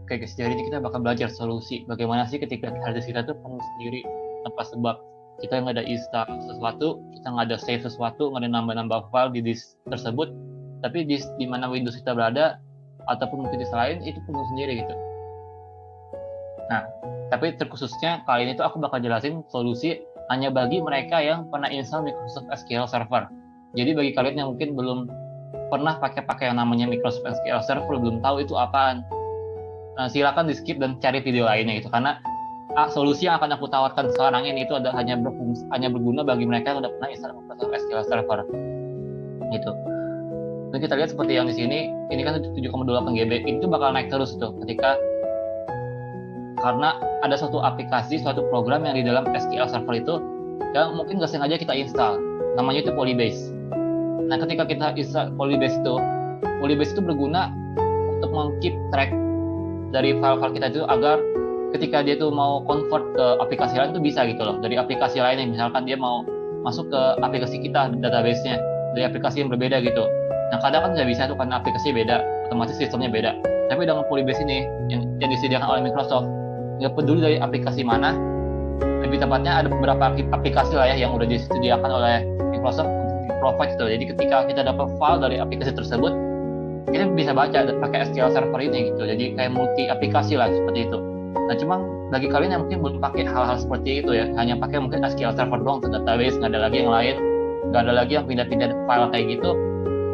Oke guys, jadi ini kita bakal belajar solusi bagaimana sih ketika hard disk kita tuh penuh sendiri tanpa sebab. Kita nggak ada install sesuatu, kita nggak ada save sesuatu, nggak ada nambah-nambah file di disk tersebut, tapi disk di mana Windows kita berada ataupun mungkin disk lain itu penuh sendiri gitu. Nah, tapi terkhususnya kali ini tuh aku bakal jelasin solusi hanya bagi mereka yang pernah install Microsoft SQL Server. Jadi bagi kalian yang mungkin belum pernah pakai yang namanya Microsoft SQL Server, belum tahu itu apaan, silakan di skip dan cari video lainnya gitu, karena solusi yang akan aku tawarkan sekarang ini itu hanya berguna bagi mereka yang udah pernah install Microsoft SQL Server gitu. Dan kita lihat seperti yang di sini, ini kan 7,28 GB, itu bakal naik terus tuh karena ada suatu aplikasi, suatu program yang di dalam SQL Server itu yang mungkin nggak sengaja kita install, namanya itu Polybase. Nah, ketika kita install Polybase itu berguna untuk meng-keep track dari file-file kita itu agar ketika dia tuh mau convert ke aplikasi lain tuh bisa gitu loh, dari aplikasi lain yang misalkan dia mau masuk ke aplikasi kita, database-nya dari aplikasi yang berbeda gitu. Nah, kadang kan nggak bisa tuh karena aplikasi beda, otomatis sistemnya beda. Tapi dengan Polybase ini yang disediakan oleh Microsoft, nggak peduli dari aplikasi mana, lebih tepatnya ada beberapa aplikasi lah ya yang udah disediakan oleh Microsoft untuk di-provide gitu. Jadi ketika kita dapat file dari aplikasi tersebut, kita bisa baca pakai SQL Server ini gitu. Jadi kayak multi aplikasi lah seperti itu. Nah, cuma bagi kalian yang mungkin belum pakai hal-hal seperti itu ya, hanya pakai mungkin SQL Server doang untuk database, nggak ada lagi yang lain, nggak ada lagi yang pindah-pindah file kayak gitu,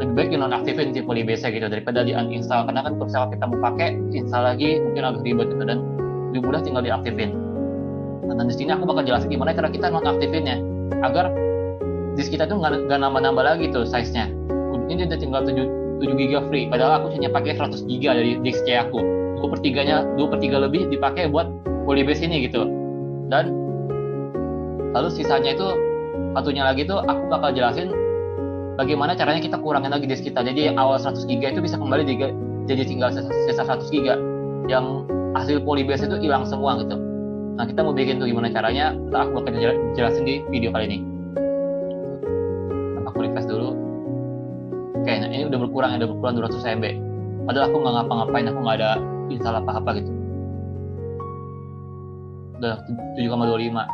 lebih baik di nonaktifin si Polybase gitu daripada di uninstall, karena kan kalau misalnya kita mau pakai, install lagi mungkin agak ribet gitu dan lebih mudah tinggal diaktifin. Nah, dan di sini aku bakal jelasin gimana cara kita nonaktifinnya agar disk kita tuh nggak nambah-nambah lagi tuh size-nya. Ini udah tinggal 7 GB free, padahal aku hanya pakai 100 GB dari disk C aku. 2/3 lebih dipakai buat Polybase ini gitu. Dan lalu sisanya itu satunya lagi tuh aku bakal jelasin bagaimana caranya kita kurangin lagi disk kita. Jadi awal 100 GB itu bisa kembali jadi tinggal sisa 100 GB yang hasil Polybase itu hilang semua gitu. Nah, kita mau bikin tuh gimana caranya, aku bakal jelasin di video kali ini. Aku refresh dulu. Oke, nah ini udah berkurang 200 MB. Padahal aku nggak ngapa-ngapain, aku nggak ada install apa-apa gitu. Udah 7,25.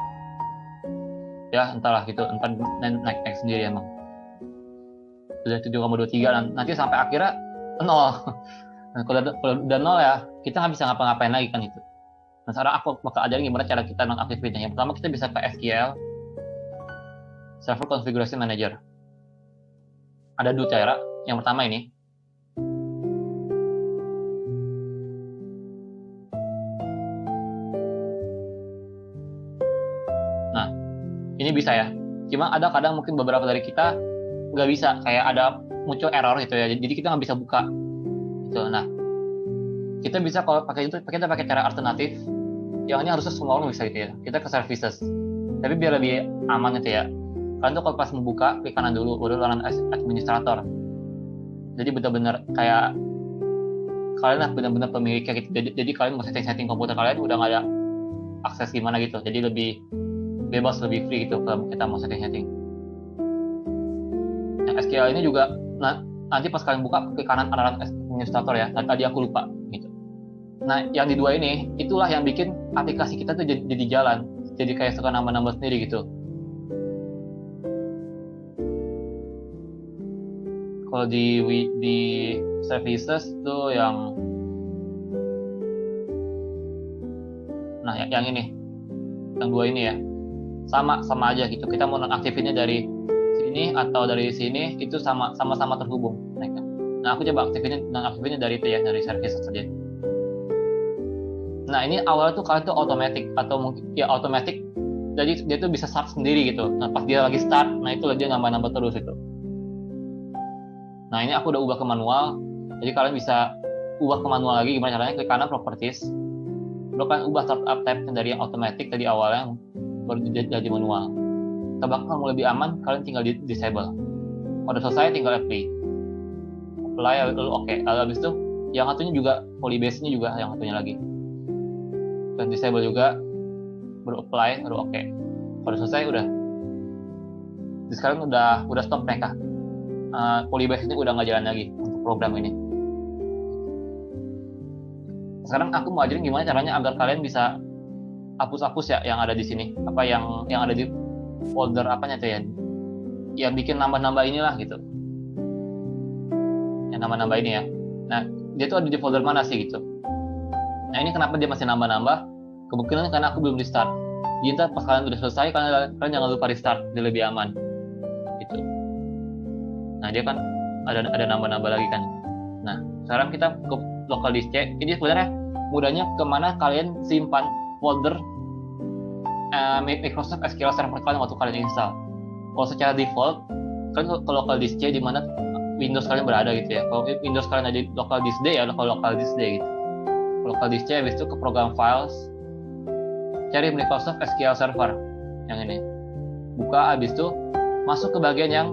Ya, entahlah gitu, entar naik sendiri emang. Udah 7,23, nanti sampai akhirnya 0. Nah, kalau udah 0 ya, kita nggak bisa ngapa-ngapain lagi kan itu. Nah, sekarang aku bakal ajarin gimana cara kita nonaktifinnya. Yang pertama kita bisa ke SQL Server Configuration Manager. Ada 2 cara. Yang pertama ini. Nah, ini bisa ya. Cuma ada kadang mungkin beberapa dari kita nggak bisa, kayak ada muncul error gitu ya. Jadi kita nggak bisa buka. Gitu. Nah, kita bisa kalau kita pakai cara alternatif, yang ini harusnya semua orang bisa gitu ya. Kita ke services. Tapi biar lebih aman gitu ya. Kalian tuh kalau pas membuka, klik kanan dulu, baru langsung administrator. Jadi benar-benar kayak kalian lah benar-benar pemiliknya gitu. Jadi kalian mau setting komputer kalian udah nggak ada akses gimana gitu. Jadi lebih bebas, lebih free gitu kalau kita mau setting. Yang SQL ini juga nanti pas kalian buka klik kanan ada administrator ya. Tadi aku lupa gitu. Nah, yang di 2 ini itulah yang bikin aplikasi kita tuh jadi jalan. Jadi kayak suka nambah-nambah sendiri gitu. Kalau di services tuh yang yang ini, yang 2 ini ya, sama aja gitu. Kita mau nonaktifinnya dari sini atau dari sini itu sama-sama terhubung mereka. Nah, aku coba nonaktifinnya dari itu ya, dari services saja. Nah, ini awalnya tuh kalian tuh automatic atau mungkin ya automatic, jadi dia tuh bisa start sendiri gitu. Nah, pas dia lagi start, nah itu dia nambah-nambah terus itu. Nah, ini aku udah ubah ke manual. Jadi kalian bisa ubah ke manual lagi. Gimana caranya? Klik kanan properties. Lalu kalian ubah startup tab dari yang automatic tadi awalnya baru jadi manual. Kalau mau lebih aman, kalian tinggal disable. Kalau udah selesai tinggal apply lalu oke. Lalu habis itu yang satunya juga Polybase-nya juga yang satunya lagi. Dan disable juga, baru apply, baru oke. Kalau selesai udah. Jadi sekarang udah stop mereka. Polybase ini udah nggak jalan lagi untuk program ini. Sekarang aku mau ajarin gimana caranya agar kalian bisa hapus-hapus ya yang ada di sini, apa yang ada di folder apanya tuh ya, yang bikin nambah-nambah inilah gitu, yang nambah-nambah ini ya. Nah, dia tuh ada di folder mana sih gitu. Nah, ini kenapa dia masih nambah-nambah? Kemungkinan karena aku belum di start. Jadi ntar pas kalian udah selesai, kalian jangan lupa restart, dia lebih aman gitu. Nah, dia kan ada nambah-nambah lagi kan. Nah, sekarang kita ke local disk C. Ini sebenarnya mudahnya kemana kalian simpan folder Microsoft SQL Server kalian waktu kalian install. Kalau secara default, kalian ke local disk C di mana Windows kalian berada gitu ya. Kalau Windows kalian ada di local disk D ya local disk D gitu. Local disk C, habis itu ke program files, cari Microsoft SQL Server yang ini. Buka, habis itu masuk ke bagian yang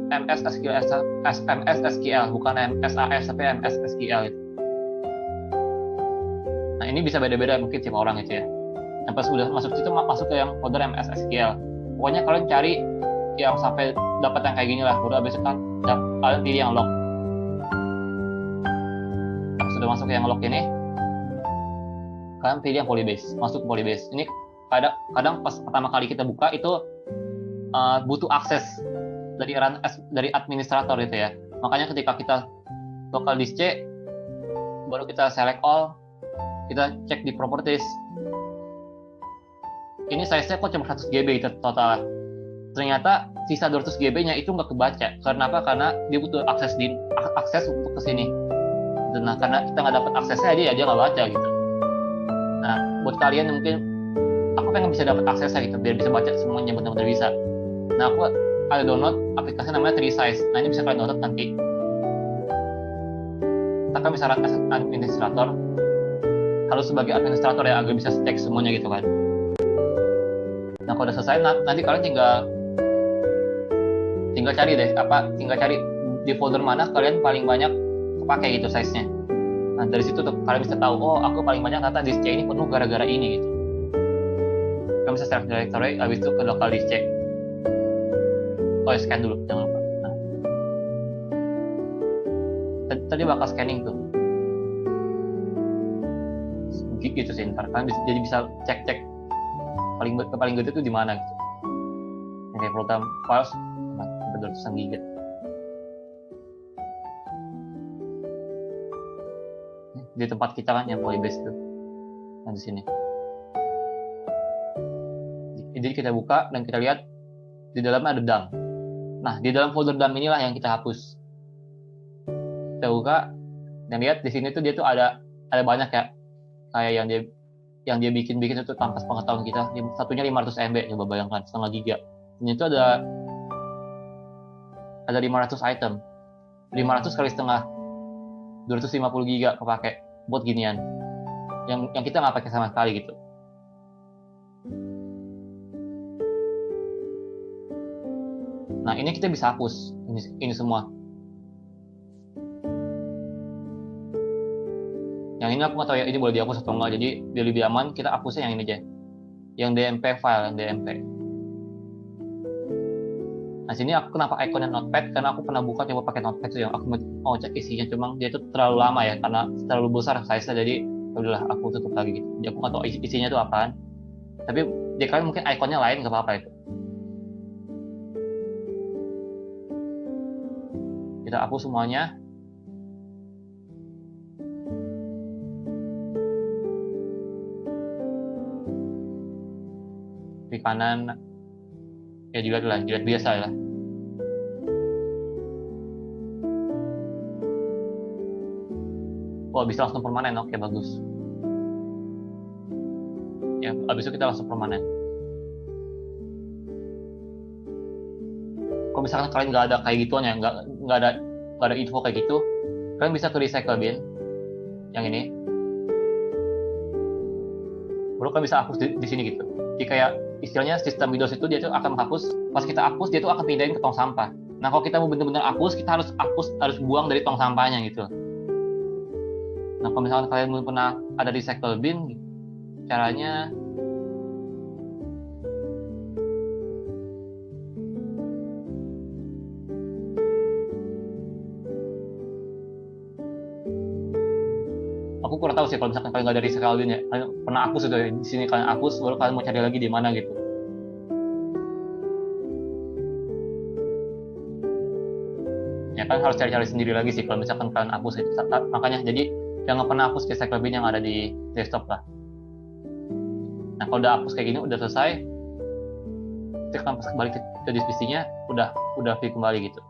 MS SQL, bukan MSAS tapi MS SQL gitu. Nah, ini bisa beda-beda mungkin tiap orang gitu ya. Nah, pas udah masuk situ, masuk ke yang folder MS SQL. Pokoknya kalian cari yang sampai dapat yang kayak gini lah. Baru habis itu kalian pilih yang log. Nah, sudah masuk ke yang log ini, kalian pilih yang Polybase, masuk ke Polybase. Ini kadang pas pertama kali kita buka itu butuh akses dari administrator gitu ya. Makanya ketika kita local disk C, baru kita select all, kita cek di properties. Ini size-nya kok cuma 100 GB total. Ternyata sisa 200 GB-nya itu nggak kebaca. Karena apa? Karena dia butuh akses untuk ke sini. Nah, karena kita nggak dapat aksesnya, dia nggak baca gitu. Nah, buat kalian mungkin aku pengen bisa dapat aksesnya gitu, biar bisa baca semuanya benar-benar bisa. Nah, aku ada download aplikasi namanya 3Size. Nah, ini bisa kalian download nanti. Kita kan bisa run as administrator. Harus sebagai administrator ya, agar bisa cek semuanya gitu kan. Nah, kalau udah selesai, nanti kalian tinggal cari deh, tinggal cari di folder mana kalian paling banyak kepake gitu size-nya. Nah, dari situ tuh kalian bisa tahu, oh aku paling banyak data disk C ini penuh gara-gara ini gitu. Kalian bisa select directory, habis itu ke local disk C. Oh, scan dulu, jangan lupa. Nah, tadi bakal scanning tuh. Gitu sih, ntar kalian jadi bisa cek paling gede itu di mana gitu. Yang kayak program files sampai 200 GB. Di tempat kita kan yang Polybase tuh. Nah, di sini. Jadi kita buka dan kita lihat di dalamnya ada dump. Nah, di dalam folder dump inilah yang kita hapus. Kita buka dan lihat di sini tuh dia tuh ada banyak ya, kayak yang dia bikin itu tanpa pengetahuan kita. Satunya 500 MB, coba bayangkan, setengah giga. Ini tuh ada 500 item. 500 kali setengah, 250 giga kepake buat ginian. Yang kita nggak pakai sama sekali gitu. Nah, ini kita bisa hapus ini semua. Yang ini aku nggak tahu ya, ini boleh dihapus atau enggak. Jadi biar lebih aman, kita hapusnya yang ini aja. Yang DMP file, yang DMP. Nah, sini aku kenapa ikonnya notepad, karena aku pernah buka coba pakai notepad tuh yang aku mau cek isinya, cuma dia tuh terlalu lama ya, karena terlalu besar size-nya, jadi udahlah aku tutup lagi gitu. Jadi aku nggak tahu isinya tuh apaan. Tapi dia kalian mungkin ikonnya lain, nggak apa-apa itu. Kita hapus semuanya. Di kanan ya dilihat biasa ya. Oh, bisa langsung permanen, oke bagus. Ya, abis itu kita langsung permanen. Kalau misalkan kalian nggak ada kayak gituan ya, nggak ada info kayak gitu, kalian bisa ke recycle bin yang ini. Baru kalian bisa hapus di sini gitu. Jadi kayak istilahnya sistem Windows itu dia tuh akan menghapus, pas kita hapus dia tuh akan pindahin ke tong sampah. Nah, kalau kita mau bener-bener hapus, kita harus buang dari tong sampahnya gitu. Nah, kalau misalkan kalian belum pernah ada recycle bin, caranya aku kurang tahu sih kalau misalkan kalian nggak ada recycle bin ya, kalian pernah hapus itu di sini kalian hapus, baru kalian mau cari lagi di mana gitu. Ya kan harus cari-cari sendiri lagi sih kalau misalkan kalian hapus itu. Makanya jadi jangan pernah hapus recycle bin yang ada di desktop lah. Nah kalau udah hapus kayak gini udah selesai, tekan pas balik ke divisinya udah free kembali gitu.